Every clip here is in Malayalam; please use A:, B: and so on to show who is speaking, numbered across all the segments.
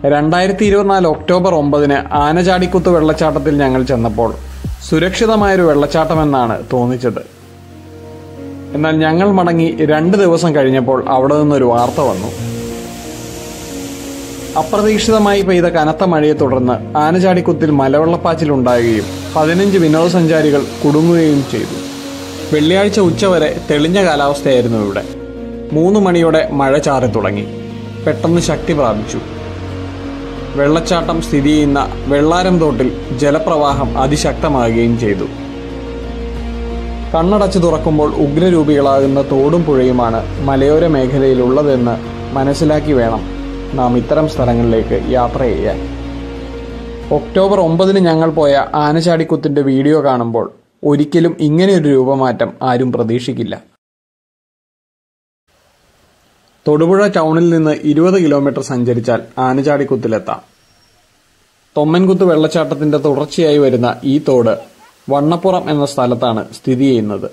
A: 2024 ഒക്ടോബർ 9 ആനചാടിക്കുത്ത് വെള്ളച്ചാട്ടത്തിൽ ഞങ്ങൾ ചെന്നപ്പോൾ സുരക്ഷിതമായൊരു വെള്ളച്ചാട്ടമെന്നാണ് തോന്നിച്ചത്. എന്നാൽ ഞങ്ങൾ മടങ്ങി 2 ദിവസം കഴിഞ്ഞപ്പോൾ അവിടെ നിന്നൊരു വാർത്ത വന്നു. അപ്രതീക്ഷിതമായി പെയ്ത കനത്ത മഴയെ തുടർന്ന് ആനചാടിക്കുത്തിൽ മലവെള്ളപ്പാച്ചിലുണ്ടാകുകയും 15 വിനോദസഞ്ചാരികൾ കുടുങ്ങുകയും ചെയ്തു. വെള്ളിയാഴ്ച ഉച്ചവരെ തെളിഞ്ഞ കാലാവസ്ഥയായിരുന്നു ഇവിടെ. 3 മണിയോടെ മഴ ചാറി തുടങ്ങി. പെട്ടെന്ന് ശക്തി പ്രാപിച്ചു. വെള്ളച്ചാട്ടം സ്ഥിതി ചെയ്യുന്ന വെള്ളാരം തോട്ടിൽ ജലപ്രവാഹം അതിശക്തമാകുകയും ചെയ്തു. കണ്ണടച്ചു തുറക്കുമ്പോൾ ഉഗ്രരൂപികളാകുന്ന തോടും പുഴയുമാണ് മലയോര മേഖലയിലുള്ളതെന്ന് മനസ്സിലാക്കി വേണം നാം ഇത്തരം സ്ഥലങ്ങളിലേക്ക് യാത്ര ചെയ്യാൻ. ഒക്ടോബർ 9 ഞങ്ങൾ പോയ ആനചാടിക്കുത്തിന്റെ വീഡിയോ കാണുമ്പോൾ ഒരിക്കലും ഇങ്ങനെയൊരു രൂപമാറ്റം ആരും പ്രതീക്ഷിക്കില്ല. തൊടുപുഴ ടൗണിൽ നിന്ന് 20 കിലോമീറ്റർ സഞ്ചരിച്ചാൽ ആനചാടിക്കുത്തിലെത്താം. തൊമ്മൻകുത്ത് വെള്ളച്ചാട്ടത്തിന്റെ തുടർച്ചയായി വരുന്ന ഈ തോട് വണ്ണപ്പുറം എന്ന സ്ഥലത്താണ് സ്ഥിതി ചെയ്യുന്നത്.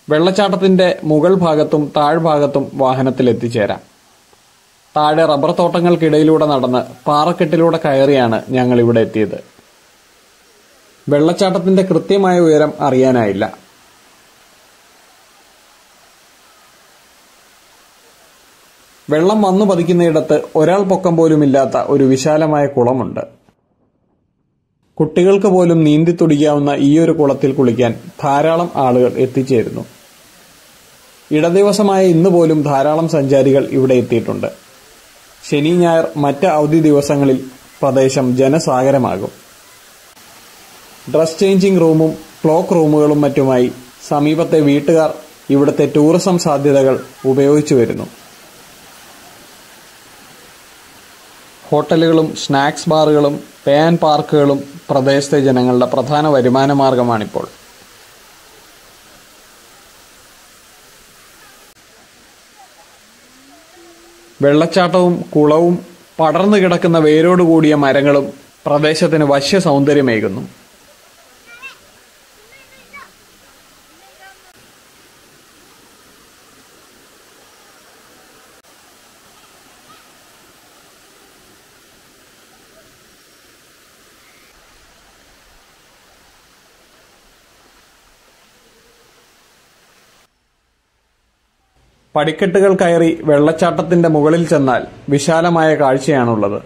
A: വെള്ളച്ചാട്ടത്തിന്റെ മുകൾ ഭാഗത്തും താഴ്ഭാഗത്തും വാഹനത്തിൽ എത്തിച്ചേരാം. താഴെ റബ്ബർ തോട്ടങ്ങൾക്കിടയിലൂടെ നടന്ന് പാറക്കെട്ടിലൂടെ കയറിയാണ് ഞങ്ങൾ ഇവിടെ എത്തിയത്. വെള്ളച്ചാട്ടത്തിന്റെ കൃത്യമായ ഉയരം അറിയാനായില്ല. വെള്ളം വന്നു പതിക്കുന്നയിടത്ത് ഒരാൾ പൊക്കം പോലുമില്ലാത്ത ഒരു വിശാലമായ കുളമുണ്ട്. കുട്ടികൾക്ക് പോലും നീന്തി തുടിക്കാവുന്ന ഈയൊരു കുളത്തിൽ കുളിക്കാൻ ധാരാളം ആളുകൾ എത്തിച്ചേരുന്നു. ഇടദിവസമായ ഇന്ന് പോലും ധാരാളം സഞ്ചാരികൾ ഇവിടെ എത്തിയിട്ടുണ്ട്. ശനി, ഞായർ, മറ്റ് അവധി ദിവസങ്ങളിൽ പ്രദേശം ജനസാഗരമാകും. ഡ്രസ് ചേഞ്ചിങ് റൂമും ക്ലോക്ക് റൂമുകളും മറ്റുമായി സമീപത്തെ വീട്ടുകാർ ഇവിടുത്തെ ടൂറിസം സാധ്യതകൾ ഉപയോഗിച്ചു വരുന്നു. ഹോട്ടലുകളും സ്നാക്സ് ബാറുകളും പേ ആൻഡ് പാർക്കുകളും പ്രദേശത്തെ ജനങ്ങളുടെ പ്രധാന വരുമാന മാർഗമാണിപ്പോൾ. വെള്ളച്ചാട്ടവും കുളവും പടർന്നു കിടക്കുന്ന വേരോടുകൂടിയ മരങ്ങളും പ്രദേശത്തിന് വശ്യ സൗന്ദര്യമേകുന്നു. പടിക്കെട്ടുകൾ കയറി വെള്ളച്ചാട്ടത്തിന്റെ മുകളിൽ ചെന്നാൽ വിശാലമായ കാഴ്ചയാണുള്ളത്.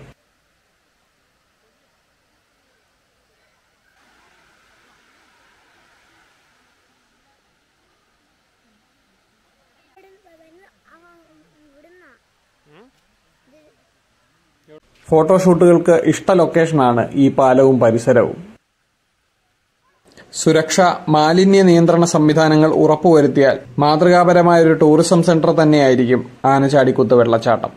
A: ഫോട്ടോഷൂട്ടുകൾക്ക് ഇഷ്ട ലൊക്കേഷനാണ് ഈ പാലവും പരിസരവും. സുരക്ഷ, മാലിന്യ നിയന്ത്രണ സംവിധാനങ്ങൾ ഉറപ്പുവരുത്തിയാൽ മാതൃകാപരമായൊരു ടൂറിസം സെന്റർ തന്നെയായിരിക്കും ആനചാടിക്കുത്ത് വെള്ളച്ചാട്ടം.